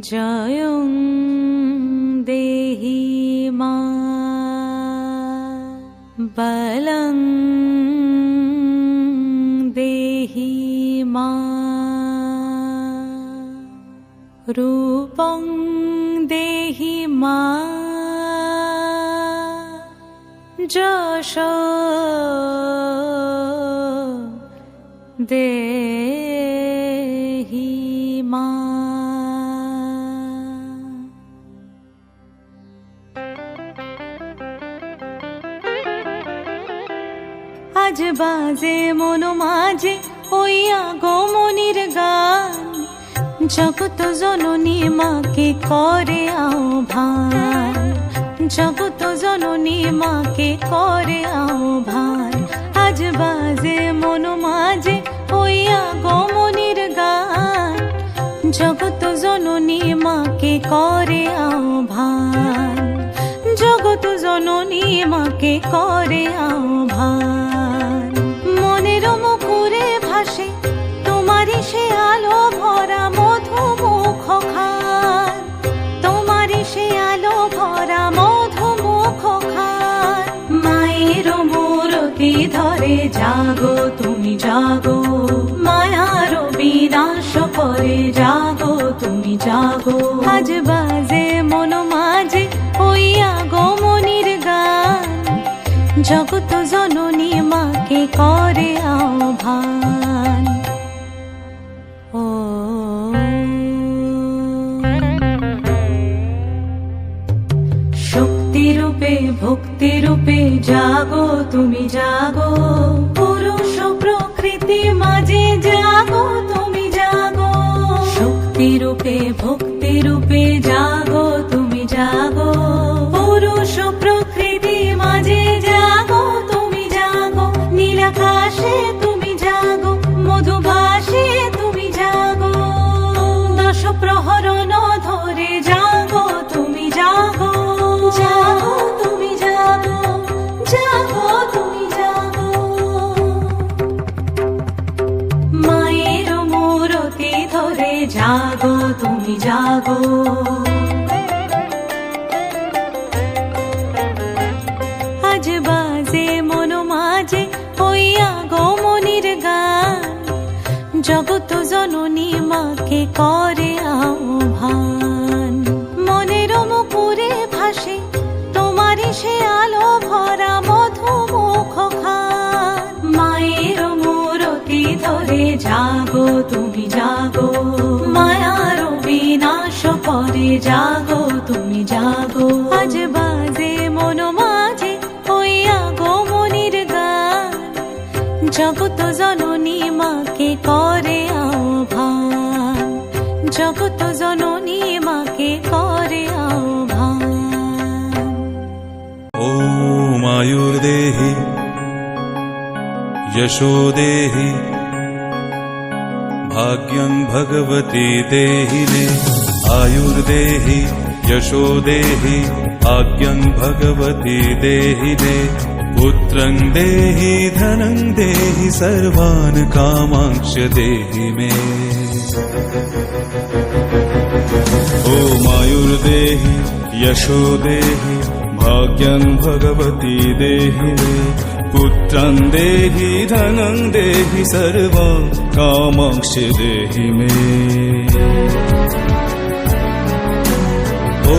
জয়ং দেহি মা বলং দেহি মা রূপং দেহি মা যশ দেহি মা। আজ বাজে মন মাঝে ওই আগমনির গান, জগত জননী মাকে করে আহ্বান, জগত জননী মাকে করে আহ্বান। আজ বাজে মন মাঝে ওই আগমনির গান, জগত জননী মাকে করে আহ্বান, জগত জননী মাকে করে আহ্বান। মনের মুখরে ভাসে তোমারই সে আলো ভরা মধুমুখ খান, তোমারই সে আলো ভরা মধুমুখ খান। মায়ের মূরতি ধরে জাগো তুমি জাগো, মায়ার বিনাশ করে জাগো তুমি জাগো। আজ বাজে মন মাঝে ওই আগমনির গান, জগত জননী মাকে করে আহ্বান। ও শক্তি রূপে ভক্তি রূপে জাগো তুমি জাগো, পুরুষ প্রকৃতি মাঝে জাগো তুমি জাগো। শক্তি রূপে ভক্তি রূপে জাগো তুমি জাগো, পুরুষ প্রকৃতি মাঝে জাগো তুমি জাগো। নীলাকাশে তুমি জাগো, মধুভাসে তুমি জাগো, দশ প্রহরণ ধরে জাগো তুমি জাগো, জাগো তুমি জাগো, জাগো তুমি জাগো। মায়ের মূরতি ধরে জাগো তুমি জাগো। আজ বাজে মন মাঝে ওই আগমনির গান, জগত জননী মাকে করে আহ্বান। মনের মুখরে ভাসে তোমারই সে আলো ভরা মধুমুখ খান। মায়ের মূরতি ধরে জাগো তুমি জাগো, মায়ার বিনাশ করে জাগো তুমি জাগো। আজ বাজে মন মাঝে ওই আগমনির গান, জগত জননী মাকে করে আহ্বান, জগত জননী মাকে করে আহ্বান। ॐ आयुर्देहि यशो देहि भाग्यं भगवती देहि मे। आयुर्देहि यशो देहि भाग्यं भगवती देहि मे। पुत्रं देहि धनं देहि सर्वान् कामांश्च देहि मे। ॐ आयुर्देहि यशो देहि भाग्यं भगवती देहि मे। पुत्रं देहि धनं देहि सर्वान् कामांश्च देहि मे। ॐ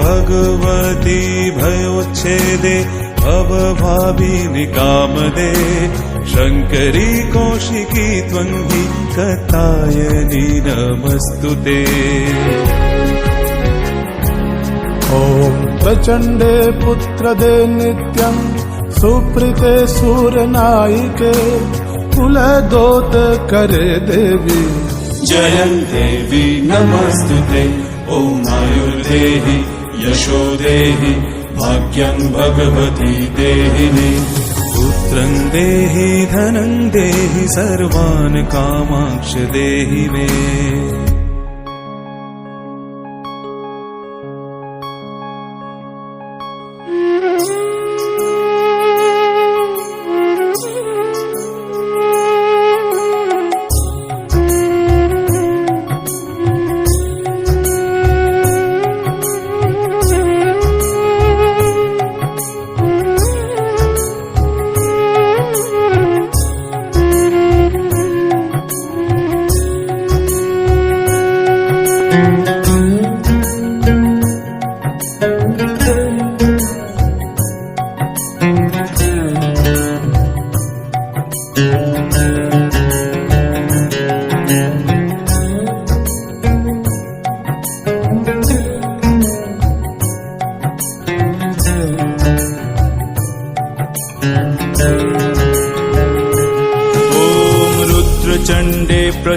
भगवती भयोच्छेदे भवभाविनि कामदे। शङ्करी कौशिकी त्वं हि कात्यायनी नमस्तुते। ॐ प्रचण्डे पुत्रदे नित्यं सुप्रीते सूरनायिके। कुलदोत करे देवी जयं देवी नमस्तुते। ॐ आयुर्देहि यशो देहि भाग्यं भगवती देहि मे। पुत्रं देहि धनं देहि सर्वान् कामांश्च देहि मे।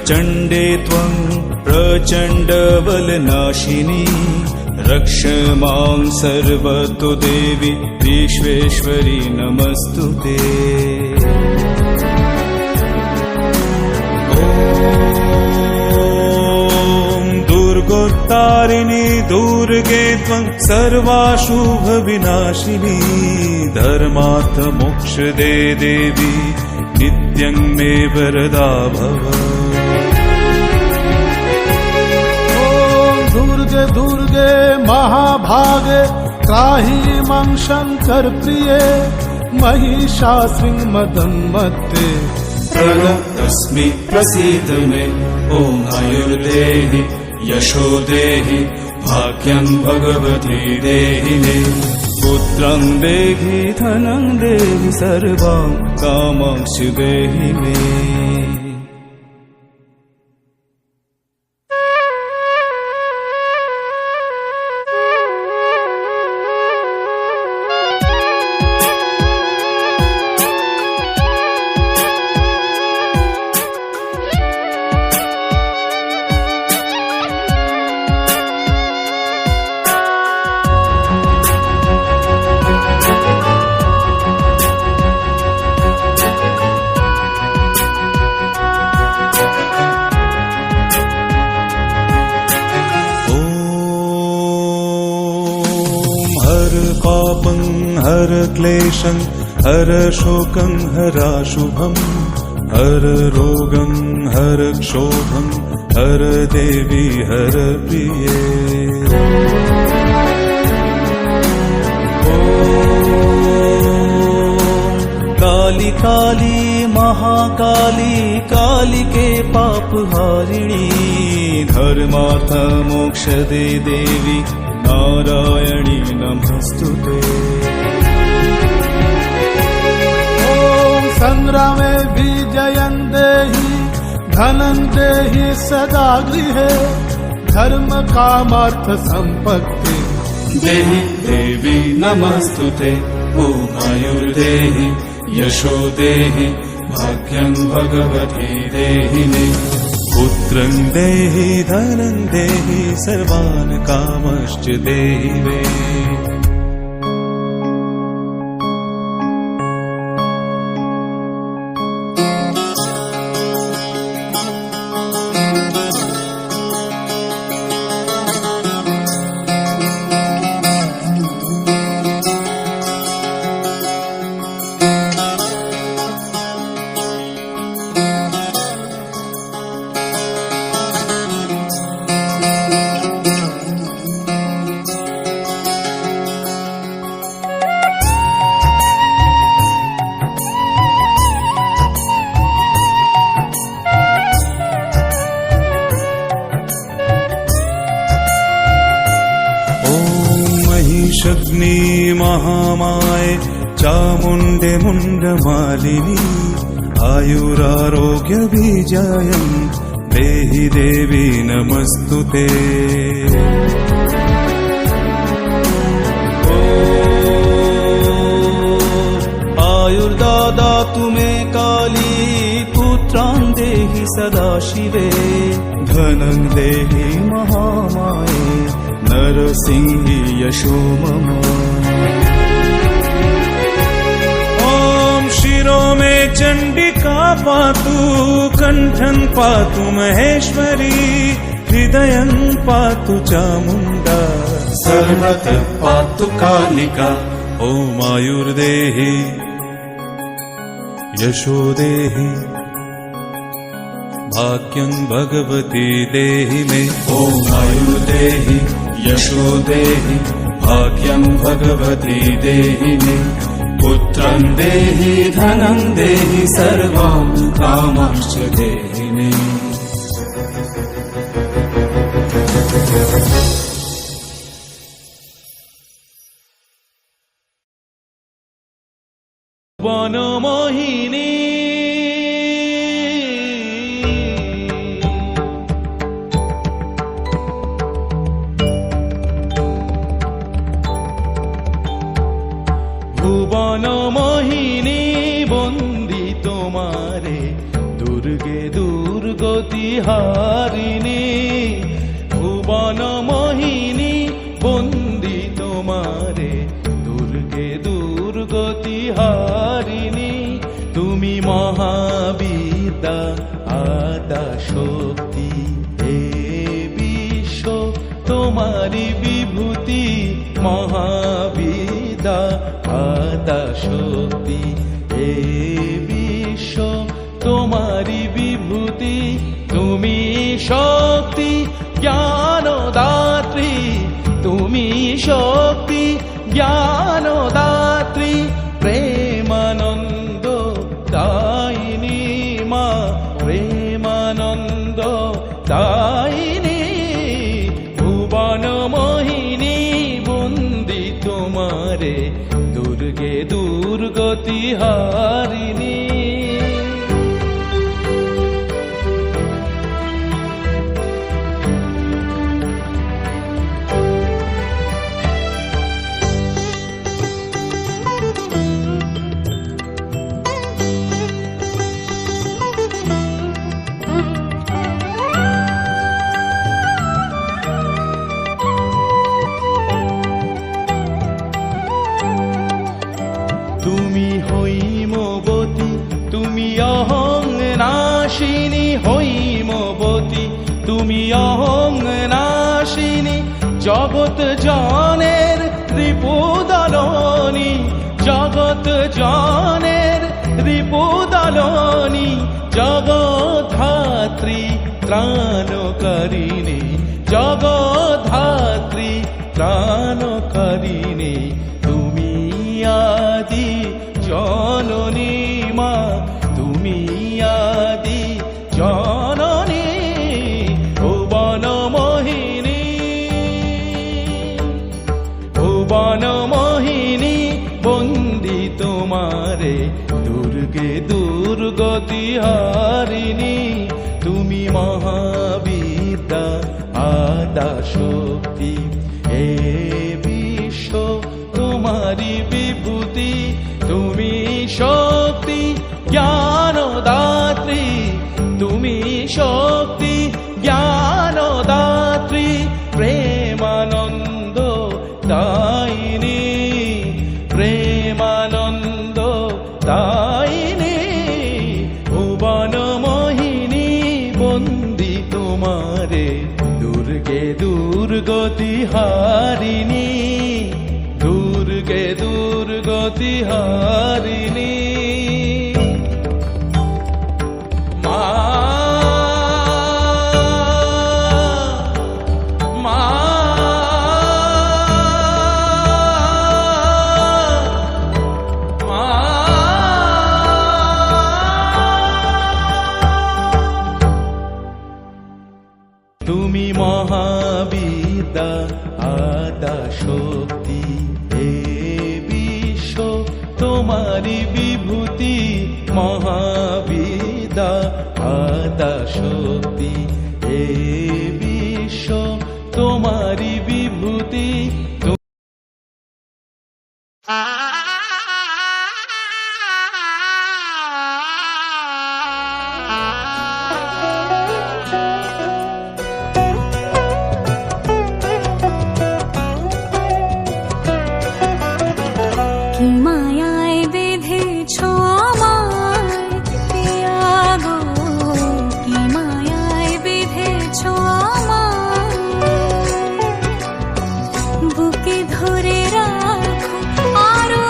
प्रचण्डे त्वं प्रचण्डबलनाशिनी रक्ष मां सर्वतो देवी विश्वेश्वरी नमस्तुते। दुर्गोत्तारिणी दुर्गे त्वं सर्वाशुभविनाशिनी धर्मार्थ मोक्षदे देवी नित्यं मे वरदा भव। दुर्गे दुर्गे महाभागे त्राहि मां शंकर प्रिये महिषासुरमर्दनमत्ते प्रणतस्मि प्रसीद मे ॐ आयुर्देहि यशो देहि भाग्यं भगवती देहि मे। पुत्रं देहि धनं देहि सर्वं कामांश्च देहि मे। हर क्लेशं हर शोकं हराशुभं हर रोगं हर क्षोभं हर देवी हर प्रिये। काली काली महाकाली कालिके पापहारिणी धर्मार्थ मोक्षदे देवी नारायणी नमस्तुते। ॐ संग्रामे विजयं देहि धनं देहि सदा गृहे धर्म कामार्थ संपत्ति देहि देवी नमस्तुते। ॐ आयुर्देहि यशो देहि भाग्यं भगवती देहि मे। पुत्रं देहि धनं देहि सर्वान् कामश्च देहि मे। महिषग्नि महामाये चामुण्डे मुण्डमालिनी आयुरारोग्य बीजायं देहि देवी नमस्तुते। आयुर्दातु मे काली पुत्रान् देहि सदाशिवे धनं देहि महामाये नरसिंहि यशो मम। ॐ शिरो मे चण्डिका पातु कण्ठं पातु महेश्वरी हृदयं पातु चामुण्डा सर्वतः पातु कालिका। ॐ आयुर्देहि यशो देहि भाग्यं भगवती देहि मे। ॐ आयुर्देहि यशो देहि भाग्यं भगवती देहि मे। पुत्रं देहि धनं देहि सर्वान् कामांश्च देहि मे। वनमोहिनी भुवन मोहिनी बंदी तुम्हारे दुर्गे दुर्गति হারিণী ভুবন মোহিনী বন্দি তোমারে দুর্গে দুর্গতি হারিণী তুমি মহাবিদ্যা আদা শক্তি হে বিশ্ব তোমারি বিভূতি মহাবিদ্যা আদা শক্তি হে বিশ্ব তোমারি বিভূতি তুমি শক্তি জ্ঞানদাত্রী তুমি শক্তি জ্ঞানদাত্রী প্রেমানন্দ দায়িনী মা প্রেমানন্দ দায়িনী ভুবন মোহিনী বন্দি তোমারে দুর্গে দুর্গতি হারিণী তুমি হৈমবতী তুমি অহং নাশিনী হৈমবতী তুমি অহং নাশিনী জগৎ জনের রিপুদলনী জগৎ জনের রিপুদলনী জগদ্ধাত্রী ত্রাণকারিণী জগদ্ধাত্রী ত্রাণকারিণী তুমি আদি জননী মা তুমি আদি জননী ভুবন মোহিনী ভুবন মোহিনী বন্দি তোমারে দুর্গে দুর্গতি হারিণী তুমি মহাবিদ্যা আদা শক্তি হে বিশ্ব তোমারি বিভূতি তুমি শক্তি জ্ঞানদাত্রী তুমি শক্তি জ্ঞানদাত্রী প্রেমানন্দ দায়িনী প্রেমানন্দ দায়িনী ভুবন মোহিনী বন্দি তোমারে দুর্গে দুর্গতি হারিণী দুর্গে দুর্গতি হারিণী মা মা মা তুমি মহাবিদ্যা আদা শক্তি হে বিশ্ব তোমারি বিভূতি মহাবিদ্যা আদা শক্তি হে বিশ্ব তোমারি বিভূতি কি মায়ায় বেঁধেছ আমায় প্রিয়া গো, কি মায়ায় বেঁধেছ আমায়, বুকে ধরে রাখো আরো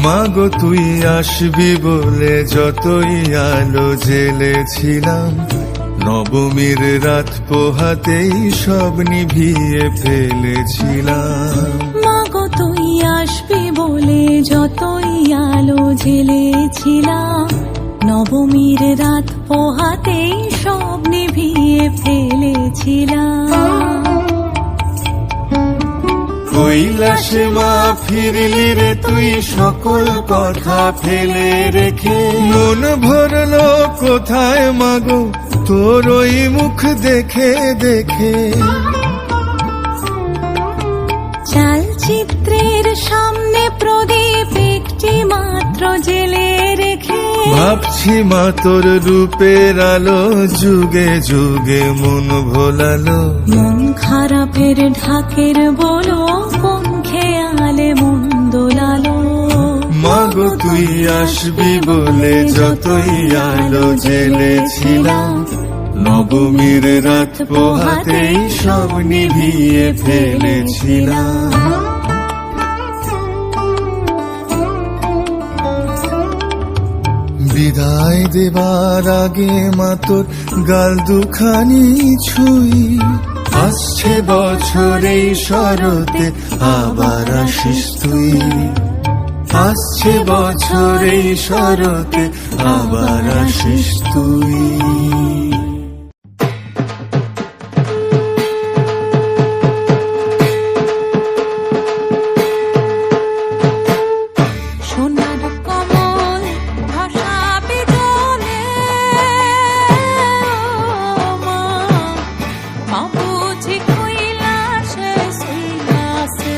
মাগো তুই আসবি বলে যতই আলো জেলেছিলাম, নবমীর রাত পোহাতেই সব নিভিয়ে ফেলেছিলাম। মাগো তুই আসবি বলে যতই আলো জেলেছিলাম, নবমীর রাত পোহাতেই সব নিভিয়ে ফেলেছিলাম। কৈলাসে মা ফিরলি রে তুই সকল কথা ফেলে রেখে, মন ভরলো কোথায় মাগো তোর ওই মুখ দেখে দেখে। চালচিত্রের সামনে প্রদীপ একটি মাত্র জেলে রেখে, ভাবছি মা তোর রূপের আলো যুগে যুগে মন ভোলালো। মন খারাপের ঢাকের বলো কোন খেয়ালে মন দোলালো। মাগো তুই আসবি বলে যতই আলো জেলেছিলাম, নবমীর রাত পোহাতেই সব নিভিয়ে ফেলেছিলাম। বিদায় দেবার আগে মা তোর গাল দুখানি ছুঁই, আসছে বছর এই শরতে আবার আসিস তুই। আসছে বছর এই শরতে আবার আসিস তুই। সোনার কমল ভাসাবে জলে, মা মা বুঝি কৈলাসে শুইলাছে।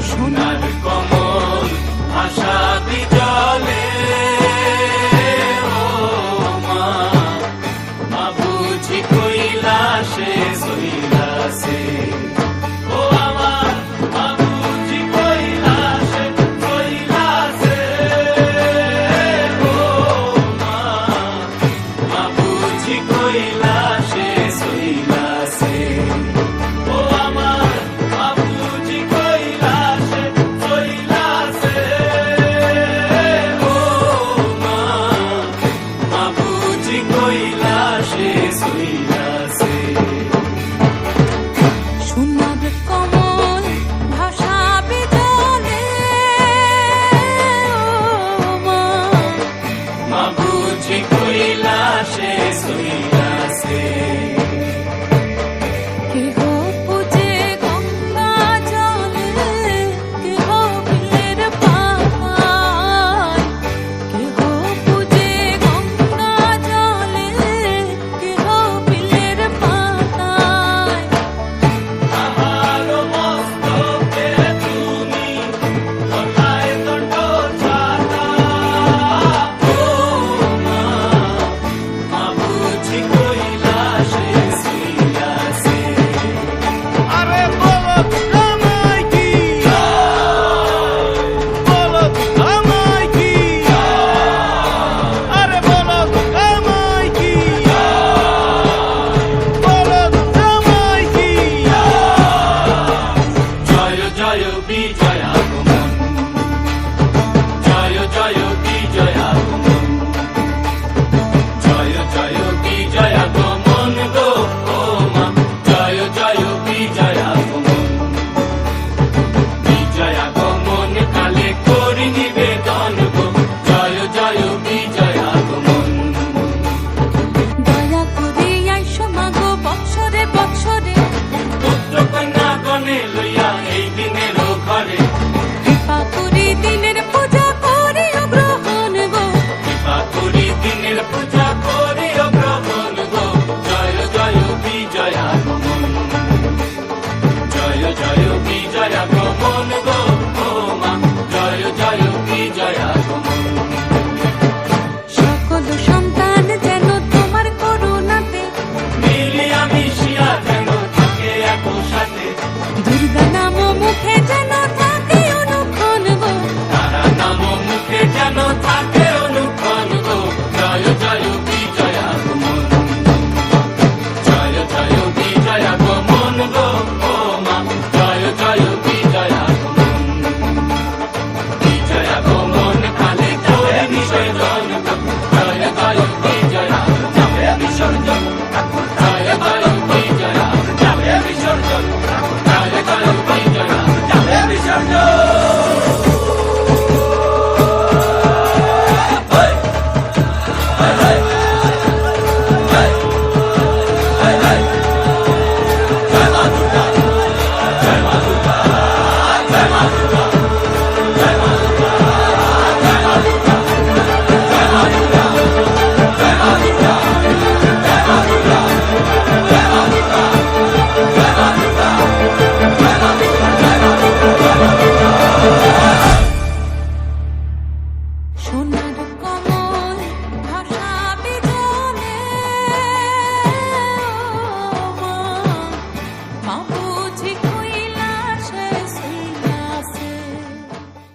সোনার কমল ভাসাবি জলে, ও মা মা বুঝি কৈলাসে শৈলাসে। ও আমার মা বুঝি কৈলাসে শৈলাসে। ও মা মা বুঝি কৈলাসে শৈলাসে। ও আমার মা বুঝি কৈলাসে শৈলাসে। ও মা মা বুঝি কৈলাসে শৈলাসে। সোনার কমল ভাসাবে জলে, ও মা মা বুঝি কৈলাসে শৈলাসে। কেহ পূজে গঙ্গা জলে, কেহ বিলের পাতায়। কেহ পূজে গঙ্গা জলে, কেহ বিলের পাতায়। আমার মস্তকে তুমি গলায় দণ্ড ছাতা। ও মা মা বুঝি কৈলাসে শৈলাসে। আরে বলো আমায় কি, বলো আমায় কি, আরে বলো আমায় কি, বলো আমায় কি। জয় জয় বিজয় আগমন, জয় জয় বিজয় আগমন, জয় জয় বিজয় আগমন গো ও মা। জয় জয় বিজয় আগমন, বিজয় আগমন কালে করি নিবেদন গো। জয় জয় বিজয় আগমন। দয়া করে আইসো মাগো বৎসরে বৎসরে, পুত্র কন্যা গণে লইয়া এই দিনের ঘরে। কৃপা করে দিনের পূজা করিও গ্রহণ গো। কৃপা করি দিনের পূজা করি গ্রহণ গো। জয় জয় বিজয় আগমন, জয় জয় বিজয় আগমন গো ও মা। জয় জয় বিজয় আগমন। সকল সন্তান যেন তোমার করুণাতে, মিলিয়া মিশিয়া যেন থাকে একসাথে। দুর্গা নাম মুখে যেন থাকে অনুক্ষণ গো। তারা নাম মুখে যেন থাকে অনুক্ষণ গো। জয় জয় বিজয় আগমন, জয় জয় বিজয় আগমন গো ও মা। জয় জয় বিজয় আগমন। জয় বিজয়া যাবে বিসর্জন জয় জয় বিজয়া যাবে বিসর্জন জয় জয় বিজয়া যাবে বিসর্জন